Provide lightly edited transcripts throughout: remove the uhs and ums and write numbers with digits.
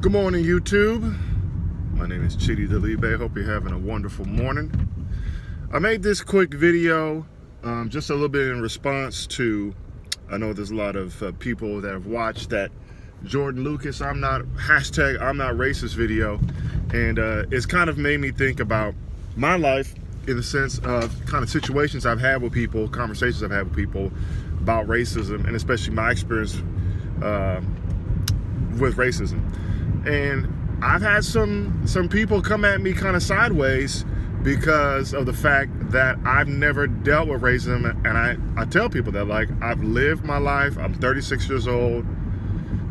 Good morning, YouTube. My name is Chidi Dalibe. Hope you're having a wonderful morning. I made this quick video just a little bit in response to, I know there's a lot of people that have watched that Jordan Lucas I'm not racist video, and it's kind of made me think about my life in the sense of kind of situations I've had with people, conversations I've had with people about racism, and especially my experience with racism. And I've had some people come at me kind of sideways because of the fact that I've never dealt with racism. And I tell people that, like, I've lived my life, I'm 36 years old,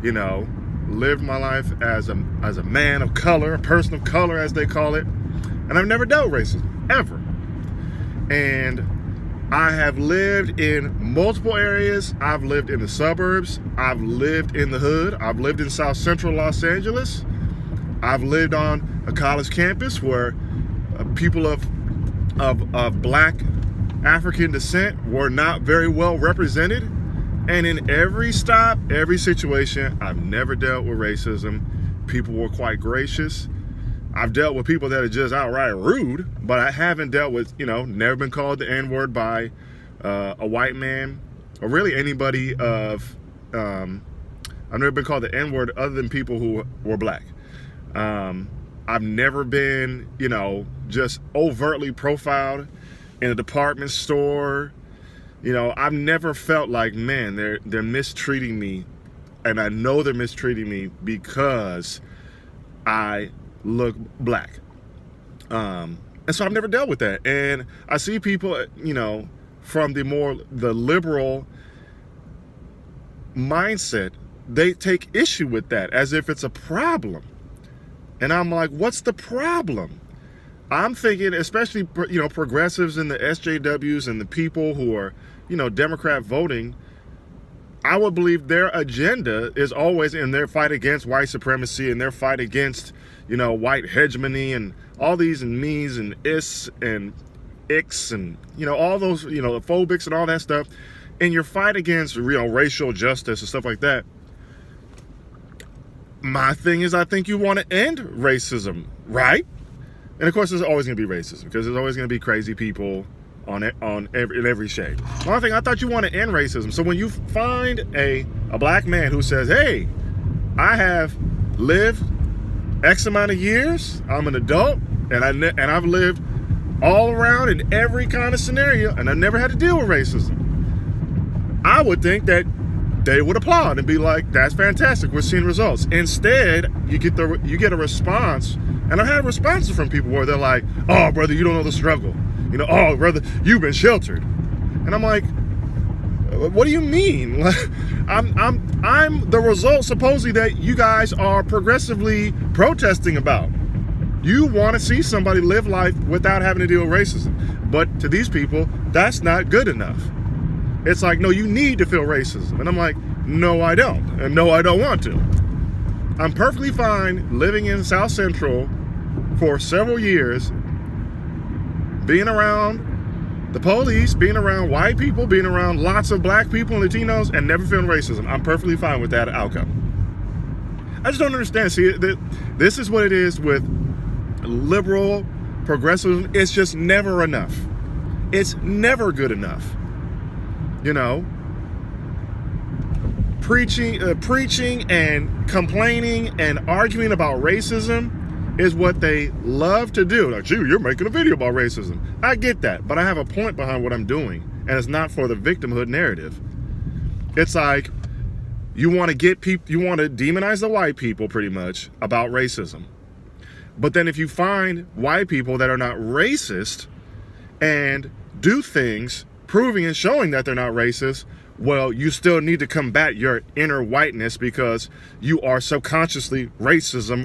you know, lived my life as a man of color, a person of color as they call it, and I've never dealt with racism, ever. And I have lived in multiple areas. I've lived in the suburbs. I've lived in the hood. I've lived in South Central Los Angeles. I've lived on a college campus where people of black African descent were not very well represented. And in every stop, every situation, I've never dealt with racism. People were quite gracious. I've dealt with people that are just outright rude, but I haven't dealt with, never been called the N-word by a white man, or really anybody of, I've never been called the N-word other than people who were black. I've never been, just overtly profiled in a department store. I've never felt like, man, they're mistreating me, and I know they're mistreating me because I look black. And so I've never dealt with that. And I see people, from the liberal mindset, they take issue with that as if it's a problem. And I'm like, what's the problem? I'm thinking, especially, progressives and the SJWs and the people who are, Democrat voting, I would believe their agenda is always in their fight against white supremacy and their fight against, white hegemony and all these and me's and is and icks and, all those, phobics and all that stuff. And your fight against, racial justice and stuff like that. My thing is, I think you want to end racism, right? And of course, there's always going to be racism because there's always going to be crazy people in every shade. One thing, I thought you want to end racism. So when you find a black man who says, hey, I have lived X amount of years, I'm an adult, and I've lived all around in every kind of scenario, and I never had to deal with racism, I would think that they would applaud and be like, that's fantastic, we're seeing results. Instead, you get a response, and I've had responses from people where they're like, oh, brother, you don't know the struggle. Oh, brother, you've been sheltered. And I'm like, what do you mean? I'm the result, supposedly, that you guys are progressively protesting about. You want to see somebody live life without having to deal with racism. But to these people, that's not good enough. It's like, no, you need to feel racism. And I'm like, no, I don't. And no, I don't want to. I'm perfectly fine living in South Central for several years, being around the police, being around white people, being around lots of black people and Latinos, and never feeling racism. I'm perfectly fine with that outcome. I just don't understand. See, this is what it is with liberal progressivism. It's just never enough. It's never good enough. Preaching and complaining and arguing about racism is what they love to do. Like, gee, you're making a video about racism. I get that, but I have a point behind what I'm doing, and it's not for the victimhood narrative. It's like, you want to demonize the white people pretty much about racism. But then if you find white people that are not racist and do things proving and showing that they're not racist, well, you still need to combat your inner whiteness because you are subconsciously racist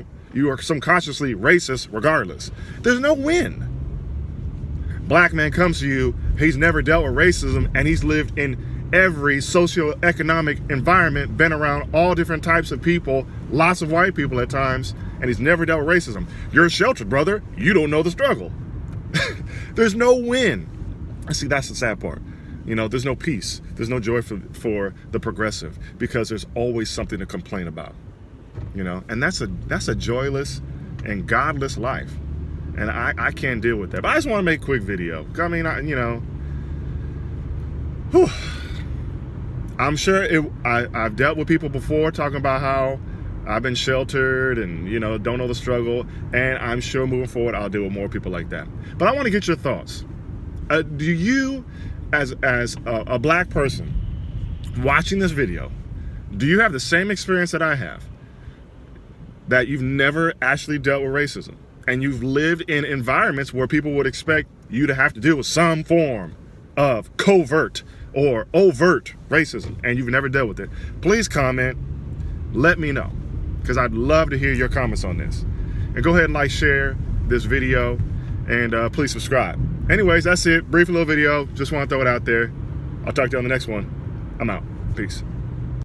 regardless. There's no win. Black man comes to you, he's never dealt with racism, and he's lived in every socioeconomic environment, been around all different types of people, lots of white people at times, and he's never dealt with racism. You're sheltered, brother. You don't know the struggle. There's no win. See, that's the sad part. There's no peace. There's no joy for the progressive because there's always something to complain about. you know, and that's a joyless and godless life, and I can't deal with that. But I just want to make a quick video. I mean, you know, whew, I'm sure I've dealt with people before talking about how I've been sheltered and, you know, don't know the struggle, and I'm sure moving forward I'll deal with more people like that. But I want to get your thoughts. Do you, as a black person watching this video, do you have the same experience that I have? That you've never actually dealt with racism, and you've lived in environments where people would expect you to have to deal with some form of covert or overt racism, and you've never dealt with it? Please comment, let me know, because I'd love to hear your comments on this. And go ahead and like, share this video, and please subscribe. Anyways, that's it. Brief little video. Just want to throw it out there. I'll talk to you on the next one. I'm out. Peace.